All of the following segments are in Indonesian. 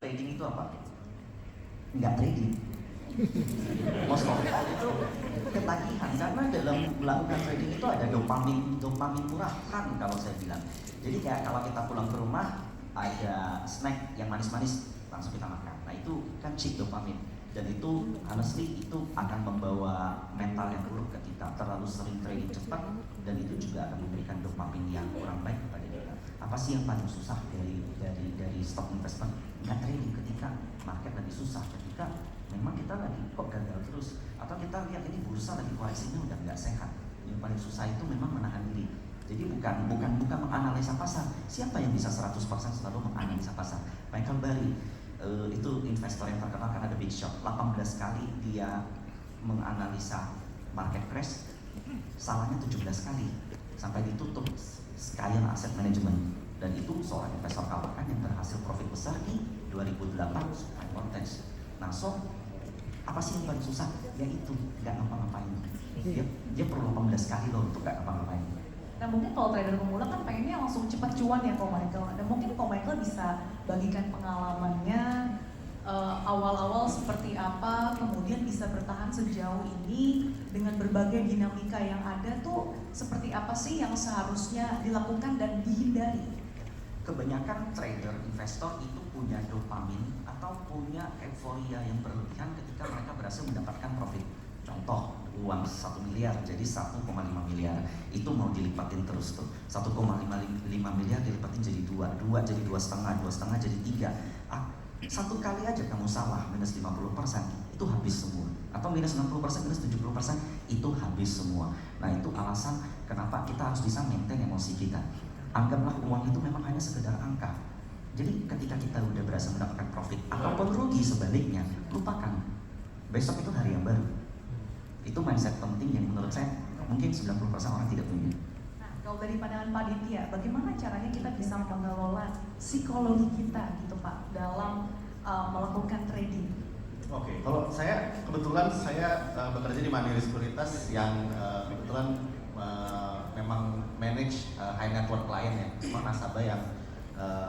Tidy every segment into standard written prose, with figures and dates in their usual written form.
trading itu apa? Nggak trading. Most of all itu ketagihan, karena dalam melakukan trading itu ada dopamin murahan kalau saya bilang. Jadi kayak kalau kita pulang ke rumah ada snack yang manis-manis langsung kita makan. Nah itu kan cheap dopamin, dan itu honestly itu akan membawa mental yang buruk ke kita. Terlalu sering trading cepat dan itu juga akan memberikan dopamin yang kurang baik kepada kita. Apa sih yang paling susah dari stock investment? Nggak trading ketika market lagi susah, ketika memang kita lagi kok gagal terus, atau kita lihat ini bursa lagi koreksinya udah nggak sehat. Yang paling susah itu memang menahan diri. Jadi bukan menganalisa pasar. Siapa yang bisa 100% selalu menganalisa pasar? Michael Burry itu investor yang terkenal karena The Big Short. 18 kali dia menganalisa market crash, salahnya 17 kali sampai ditutup Scion Asset Management. Dan itu seorang investor kawakan yang berhasil profit besar di 2008 high voltage. Nah, apa sih yang paling susah? Yaitu nggak ngapa-ngapain. Dia perlu 18 kali loh untuk nggak ngapa-ngapain. Nah mungkin kalau trader pemula kan pengennya langsung cepat cuan ya Ko Michael. Dan mungkin Ko Michael bisa bagikan pengalamannya awal-awal seperti apa, kemudian bisa bertahan sejauh ini dengan berbagai dinamika yang ada tuh seperti apa sih yang seharusnya dilakukan dan dihindari? Kebanyakan trader, investor itu punya dopamin atau punya euforia yang berlebihan ketika mereka berhasil mendapatkan profit. Contoh, uang 1 miliar jadi 1,5 miliar, itu mau dilipatin terus tuh. 1,5 miliar dilipatin jadi 2 jadi 2,5 jadi 3. Satu kali aja kamu salah minus 50%, itu habis semua. Atau minus 60%, minus 70%, itu habis semua. Nah itu alasan kenapa kita harus bisa maintain emosi kita. Anggaplah uang itu memang hanya sekedar angka. Jadi ketika kita udah berhasil mendapatkan profit ataupun rugi sebaliknya, lupakan. Besok itu hari yang baru. Itu mindset penting yang menurut saya mungkin 90% orang tidak punya. Nah, kalau dari pandangan Pak Ditya, bagaimana caranya kita bisa mengelola psikologi kita gitu Pak dalam melakukan trading? Oke, kalau saya kebetulan bekerja di Mandiri Sekuritas yang kebetulan memang manage high net worth client ya, memang nasabah yang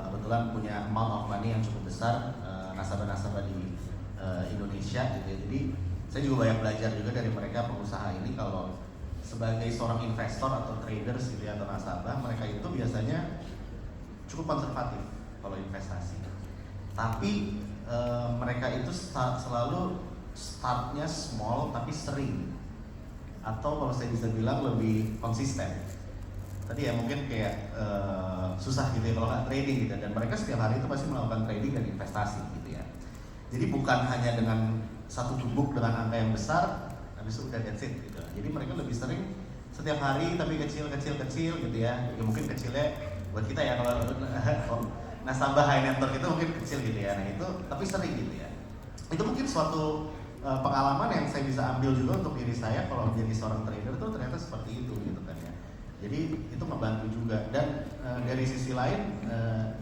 kebetulan punya amount of money yang cukup besar, nasabah-nasabah di Indonesia gitu ya. Jadi saya juga banyak belajar juga dari mereka pengusaha ini, kalau sebagai seorang investor atau traders gitu ya, atau nasabah, mereka itu biasanya cukup konservatif kalau investasi. Tapi mereka itu selalu startnya small tapi sering, atau kalau saya bisa bilang lebih konsisten. Tadi ya mungkin kayak susah gitu ya kalau nggak trading gitu, dan mereka setiap hari itu pasti melakukan trading dan investasi gitu ya. Jadi bukan hanya dengan satu gubuk dengan angka yang besar, habis itu udah that's it gitu. Jadi mereka lebih sering setiap hari tapi kecil gitu ya. Ya mungkin kecilnya buat kita ya kalau nasabah high net worth itu mungkin kecil gitu ya. Nah itu tapi sering gitu ya. Itu mungkin suatu pengalaman yang saya bisa ambil juga untuk diri saya kalau menjadi seorang trader tuh ternyata seperti itu gitu kan ya. Jadi itu membantu juga, dan dari sisi lain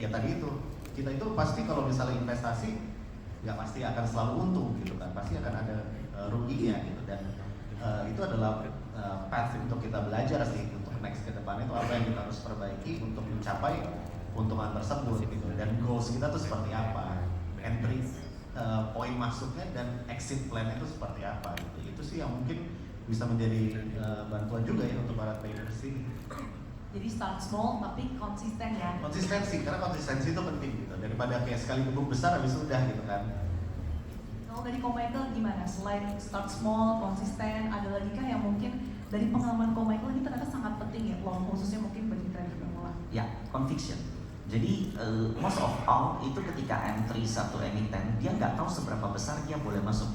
ya tadi itu kita itu pasti kalau misalnya investasi nggak pasti akan selalu untung gitu kan, pasti akan ada ruginya gitu, dan itu adalah path untuk kita belajar sih untuk next ke depannya itu apa yang kita harus perbaiki untuk mencapai keuntungan tersebut gitu, dan goals kita tuh seperti apa, entry poin masuknya dan exit plan itu seperti apa gitu. Itu sih yang mungkin bisa menjadi bantuan juga ya untuk para traders ini. Jadi start small tapi konsisten ya. Konsistensi, karena konsistensi itu penting gitu, daripada kayak sekali gebuk besar habis udah gitu kan. Kalau dari Ko Michael gimana? Selain start small, konsisten, ada lagi kah yang mungkin dari pengalaman Ko Michael ini ternyata sangat penting ya, khususnya mungkin bagi trader pemula? Ya, conviction. Jadi most of all itu ketika entry satu emiten, dia nggak tahu seberapa besar dia boleh masuk.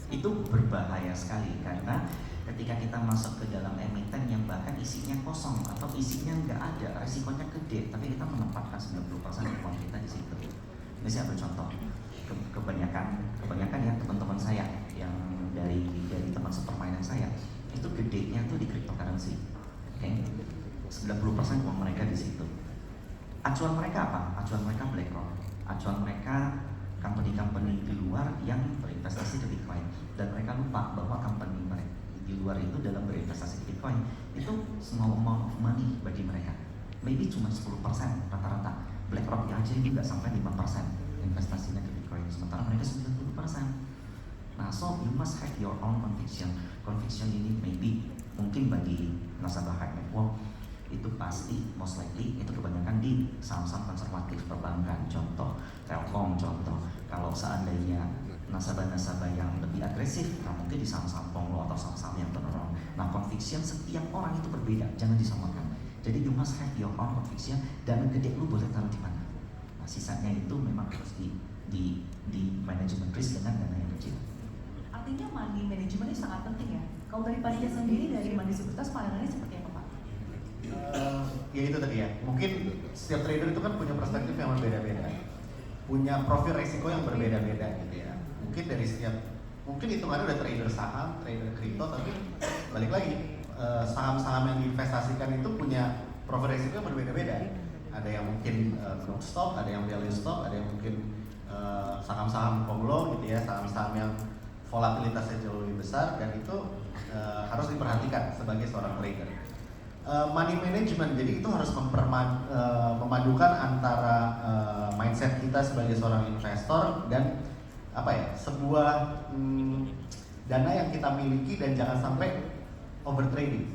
Itu berbahaya sekali, karena ketika kita masuk ke dalam emiten yang bahkan isinya kosong atau isinya nggak ada, resikonya gede, tapi kita menempatkan 90% uang kita di situ. Ini saya ambil contoh, kebanyakan ya teman-teman saya yang dari teman sepermainan saya itu gedenya tuh di cryptocurrency, oke? 90% uang mereka di situ. Acuan mereka apa? Acuan mereka BlackRock, acuan mereka company-company di luar yang berinvestasi di Bitcoin, dan mereka lupa bahwa company mereka di luar itu dalam berinvestasi di Bitcoin itu small amount of money bagi mereka, maybe cuma 10% rata-rata. BlackRock aja juga sampai 5% investasi must have your own conviction. Conviction ini maybe mungkin bagi nasabah high net worth itu pasti most likely itu kebanyakan di saham-saham konservatif perbankan, contoh Telkom, contoh. Kalau seandainya nasabah-nasabah yang lebih agresif, nah mungkin di saham-saham ponglo atau saham-saham yang turnaround. Nah, conviction setiap orang itu berbeda, jangan disamakan. Jadi you must have your own conviction. Dana gede lu boleh taruh di mana. Nah, sisanya itu memang harus di manajemen risk dengan dana yang kecil. Artinya money management ini sangat penting ya. Kalau dari panitia sendiri dari Mandiri Sekuritas pandangannya seperti apa Pak? Ya itu tadi ya, mungkin setiap trader itu kan punya perspektif yang berbeda-beda, punya profil resiko yang berbeda-beda gitu ya. Mungkin dari mungkin hitungannya udah trader saham, trader kripto, tapi balik lagi saham-saham yang diinvestasikan itu punya profil resiko yang berbeda-beda. Ada yang mungkin growth stock, ada yang value stock, ada yang mungkin saham-saham konglo gitu ya, saham-saham yang volatilitasnya jauh lebih besar, dan itu harus diperhatikan sebagai seorang trader. Money management, jadi itu harus memadukan antara mindset kita sebagai seorang investor dan apa ya, sebuah dana yang kita miliki, dan jangan sampai over trading.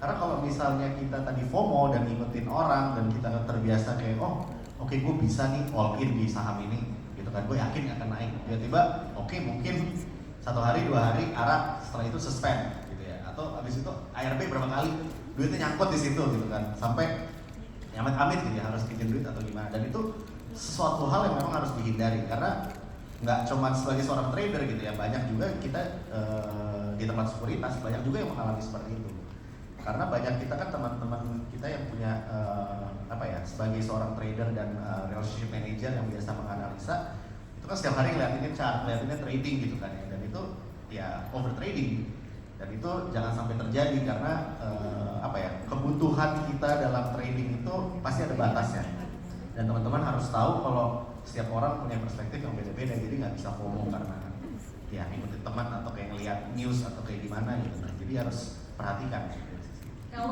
Karena kalau misalnya kita tadi FOMO dan ngikutin orang dan kita terbiasa kayak oke, gue bisa nih all in di saham ini gitu kan, gue yakin akan naik, tiba-tiba mungkin 1 hari 2 hari arah, setelah itu suspend gitu ya, atau abis itu ARB berapa kali duitnya nyangkut di situ gitu kan, sampai amit-amit gitu ya harus pinjam duit atau gimana. Dan itu sesuatu hal yang memang harus dihindari, karena nggak cuma sebagai seorang trader gitu ya, banyak juga kita di tempat sekuritas banyak juga yang mengalami seperti itu. Karena banyak kita kan teman-teman kita yang punya sebagai seorang trader dan relationship manager yang biasa menganalisa, itu kan setiap hari ngeliatinnya chart, ngeliatinnya trading gitu kan ya, dan itu ya over trading. Dan itu jangan sampai terjadi, karena kebutuhan kita dalam trading itu pasti ada batasnya. Dan teman-teman harus tahu kalau setiap orang punya perspektif yang beda-beda, jadi nggak bisa FOMO karena ya ngikutin teman atau kayak ngeliat news atau kayak gimana gitu. Jadi harus perhatikan. Kalau